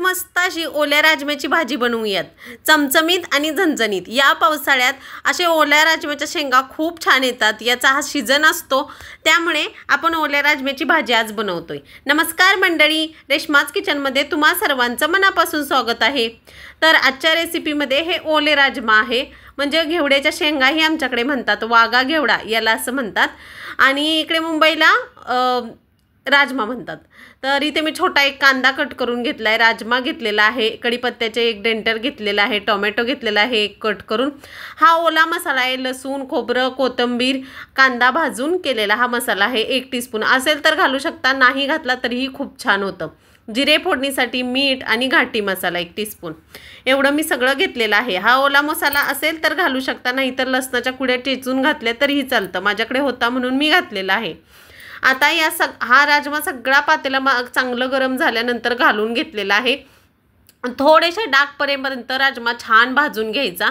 मस्त अशी ओल्या राजम्याची भाजी बनवूयात, चमचमीत आणि झणझणीत। या पावसाळ्यात असे ओल्या राजम्याच्या शेंगा खूप छान येतात। याचा हा सीजन असतो, त्यामुळे आपण ओल्या राजम्याची भाजी आज बनवतोय। नमस्कार मंडळी, रेश्माज किचनमध्ये तुम्हा सर्वांचं मनापासून स्वागत आहे। तर आजच्या रेसिपीमध्ये हे ओले राजमा आहे, म्हणजे घेवड्याच्या शेंगाही आमच्याकडे म्हणतात, वागा घेवडा याला असं म्हणतात, आणि इकडे मुंबईला राजमा म्हणतात। तर इथे मी छोटा एक कांदा कट करून घेतला आहे, राजमा घेतलेला आहे, कढीपत्त्याचे एक डेंटर घेतलेला आहे, टोमॅटो घेतलेला आहे एक कट करून। हा ओला मसाला आहे, लसूण, खोबरं, कोथिंबीर, कांदा भाजून केलेला हा मसाला आहे। 1 टीस्पून असेल तर घालू शकता, नाही घातला तरीही खूप छान होतं। जिरे फोडणीसाठी मीठ आणि घाटी मसाला 1 टीस्पून, एवढं मी सगळं घेतलेलं आहे। हा ओला मसाला असेल तर घालू शकता, नाहीतर लसणाच्या कुड्या चेचून घातल्या तरीही चालतं, माझ्याकडे होता म्हणून मी घातलेला आहे। आता हा राजमा सगळा पातेला चांगलं गरम झाल्यानंतर घालून घेतलेला आहे। थोडेसे डागपर्यंत राजमा छान भाजून घ्यायचा,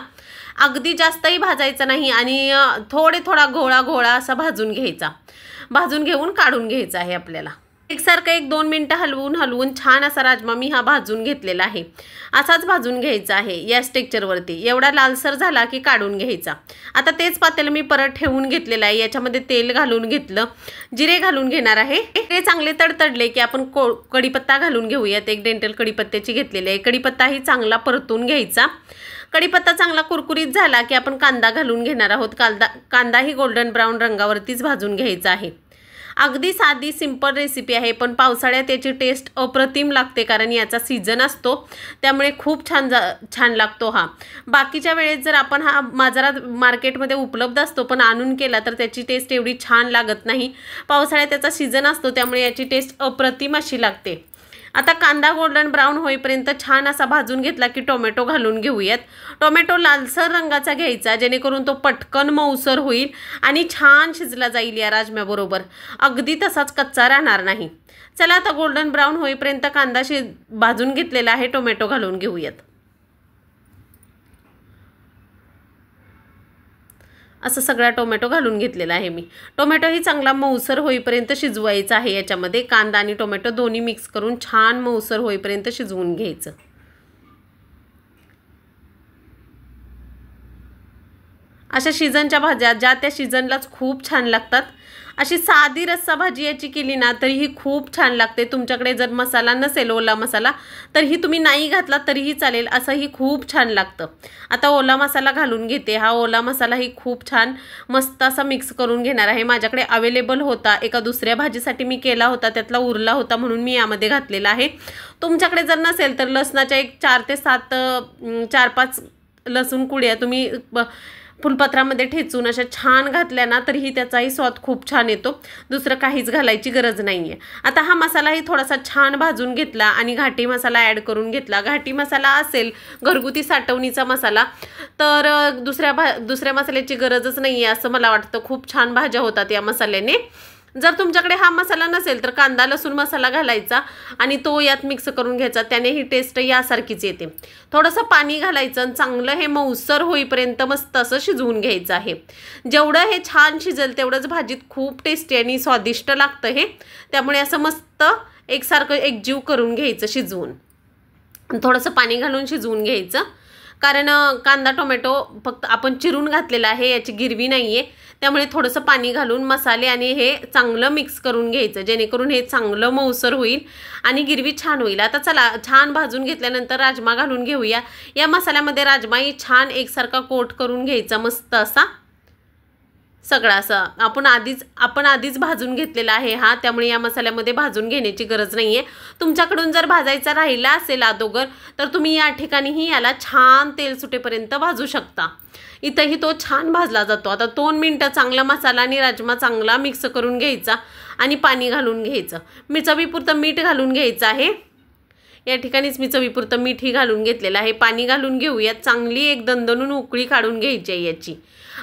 अगदी जास्तही भाजायचा नाही, आणि थोडा घोळा असा भाजून घ्यायचा। भाजून घेऊन काढून घ्यायचा आहे आपल्याला। एकसारखं 1-2 मिनटं हलवून छान असा राजमा मी हा भाजून घेतलेला आहे। असाच भाजून घ्यायचा आहे या टेक्स्चरवरती, एवढा लालसर झाला की काढून घ्यायचा। आता तेच पातेलं मी परत ठेवून घेतलेलं आहे, याच्यामध्ये तेल घालून घेतलं, जिरे घालून घेणार आहे। ते चांगले तडतडले की आपण कढीपत्ता घालून घेऊयात, एक डेंटल कढीपत्त्याची घेतलेली आहे। कढीपत्ताही चांगला परतून घ्यायचा। कढीपत्ता चांगला कुरकुरीत झाला की आपण कांदा घालून घेणार आहोत। कांदाही गोल्डन ब्राऊन रंगावरतीच भाजून घ्यायचा आहे। अगदी साधी सिंपल रेसिपी आहे, पण पावसाळ्यात याची टेस्ट अप्रतिम लागते, कारण याचा सीझन असतो, त्यामुळे खूप छान लागतो हा। बाकीच्या वेळेस जर आपण हा मार्केटमध्ये उपलब्ध असतो, पण आणून केला तर त्याची टेस्ट एवढी छान लागत नाही। पावसाळ्यात त्याचा सीझन असतो, त्यामुळे याची टेस्ट अप्रतिम अशी लागते। आता कांदा गोल्डन ब्राऊन होईपर्यंत छान असा भाजून घेतला की टोमॅटो घालून घेऊयात। टोमॅटो लालसर रंगाचा घ्यायचा, जेणेकरून तो पटकन मऊसर होईल आणि छान शिजला जाईल या राजम्याबरोबर, अगदी तसाच कच्चा राहणार नाही। चला आता गोल्डन ब्राऊन होईपर्यंत कांदा भाजून घेतलेला आहे, टोमॅटो घालून घेऊयात। असं सगळा टोमॅटो घालून घेतलेला आहे मी। टोमॅटोही चांगला मऊसर होईपर्यंत शिजवायचा आहे। याच्यामध्ये कांदा आणि टोमॅटो दोन्ही मिक्स करून छान मऊसर होईपर्यंत शिजवून घ्यायचं। अशा सीझनच्या भाज्या ज्या त्या सीझनलाच खूप छान लागतात। अशी साधी रस्सा भाजी याची केली ना तरीही खूप छान लागते। तुमच्याकडे जर मसाला नसेल, ओला मसाला, तरीही तुम्ही नाही घातला तरीही चालेल, असंही खूप छान लागतं। आता ओला मसाला घालून घेते। हा ओला मसालाही खूप छान मस्त असा मिक्स करून घेणार आहे। माझ्याकडे अवेलेबल होता, एका दुसऱ्या भाजीसाठी मी केला होता, त्यातला उरला होता म्हणून मी यामध्ये घातलेला आहे। तुमच्याकडे जर नसेल तर लसणाच्या एक 4 ते 4-5 लसूण कुड्या तुम्ही फुलपत्रामध्ये ठेचून अशा छान घातल्या ना तरीही त्याचाही स्वाद खूप छान येतो, दुसरं काहीच घालायची गरज नाही आहे। आता हा मसालाही थोडासा छान भाजून घेतला आणि घाटी मसाला ॲड करून घेतला। घाटी मसाला असेल घरगुती साठवणीचा मसाला तर दुसऱ्या मसाल्याची गरजच नाही आहे असं मला वाटतं। खूप छान भाज्या होतात या मसाल्याने। जर तुमच्याकडे हा मसाला नसेल तर कांदा लसूण मसाला घालायचा आणि तो यात मिक्स करून घ्यायचा, त्याने ही टेस्ट यासारखीच येते। थोडंसं पाणी घालायचं आणि चांगलं हे मऊसर होईपर्यंत मस्त असं शिजवून घ्यायचं आहे। जेवढं हे छान शिजेल तेवढंच भाजीत खूप टेस्टी आणि स्वादिष्ट लागतं हे, त्यामुळे असं मस्त एकसारखं एकजीव करून घ्यायचं शिजवून। थोडंसं पाणी घालून शिजवून घ्यायचं, कारण कांदा टोमॅटो फक्त आपण चिरून घातलेला आहे, याची गिरवी नाही आहे, त्यामुळे थोडंसं पाणी घालून मसाले आणि हे चांगलं मिक्स करून घ्यायचं, जेणेकरून हे चांगलं मऊसर होईल आणि गिरवी छान होईल। आता चला छान भाजून घेतल्यानंतर राजमा घालून घेऊया। या मसाल्यामध्ये राजमाही छान एकसारखा कोट करून घ्यायचा, मस्त असा सगळा असा। आपण आधीच भाजून घेतलेला आहे हा, त्यामुळे या मसाल्यामध्ये भाजून घेण्याची गरज नाही आहे। तुमच्याकडून जर भाजायचा राहिला असेल अगोदर तर तुम्ही या ठिकाणीही याला छान तेल सुटेपर्यंत भाजू शकता। इथंही तो छान भाजला जातो। आता 2 मिनटं चांगला मसाला आणि राजमा चांगला मिक्स करून घ्यायचा आणि पाणी घालून घ्यायचं। मी चवीपुरतं मीठ घालून घ्यायचं आहे, या ठिकाणीच मी चवीपुरतं मीठही घालून घेतलेलं आहे। पाणी घालून घेऊयात, चांगली एक दणदणून उकळी काढून घ्यायची आहे याची।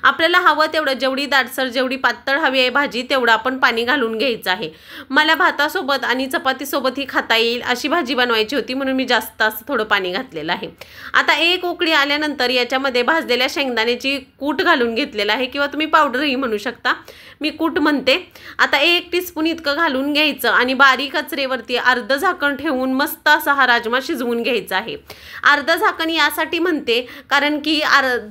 आपल्याला हवं तेवढं, जेवढी दाटसर जेवढी पातळ हवी आहे भाजी तेवढं आपण पाणी घालून घ्यायचं आहे। मला भातासोबत आणि चपातीसोबतही खाता येईल अशी भाजी बनवायची होती, म्हणून मी जास्त असं थोडं पाणी घातलेलं आहे। आता एक उकळी आल्यानंतर याच्यामध्ये भाजलेल्या शेंगदाण्याची कूट घालून घेतलेला आहे, किंवा तुम्ही पावडरही म्हणू शकता, मी कूट म्हणते। आता 1 टीस्पून इतकं घालून घ्यायचं आणि बारीक आचेवरती अर्ध झाकण ठेवून मस्त असं असा हा राजमा शिजवून घ्यायचा आहे। अर्ध झाकण यासाठी म्हणते कारण की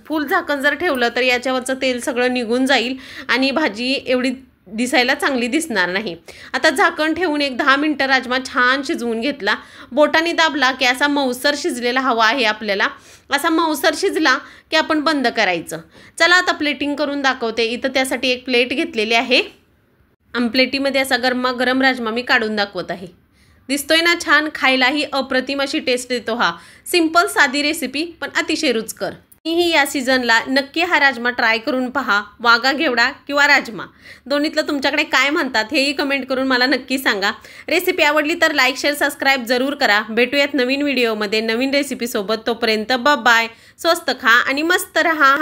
फुल झाकण जर ठेवलं तर याच्यावरचं तेल सगळं निघून जाईल आणि भाजी एवढी दिसायला चांगली दिसणार नाही। आता झाकण ठेवून एक 10 मिनिटं राजमा छान शिजवून घेतला। बोटाने दाबला की असा मऊसर शिजलेला हवा आहे आपल्याला। असा मऊसर शिजला की आपण बंद करायचं। चला आता प्लेटिंग करून दाखवते। इथं त्यासाठी एक प्लेट घेतलेली आहे आणि प्लेटीमध्ये असा गरमागरम राजमा मी काढून दाखवत आहे। दिसतोय ना छान, खायलाही अप्रतिम अशी टेस्ट देतो हा सिंपल साधी रेसिपी पण अतिशय रुचकर। ही या सीझनला नक्की हा राजमा ट्राय करून पहा। वागा घेवडा किंवा राजमा दोन्हीतलं तुमच्याकडे काय म्हणतात हेही कमेंट करून मला नक्की सांगा। रेसिपी आवडली तर लाईक शेअर सबस्क्राईब जरूर करा। भेटूयात नवीन व्हिडिओमध्ये नवीन रेसिपीसोबत। तोपर्यंत बाय। स्वस्त खा आणि मस्त रहा।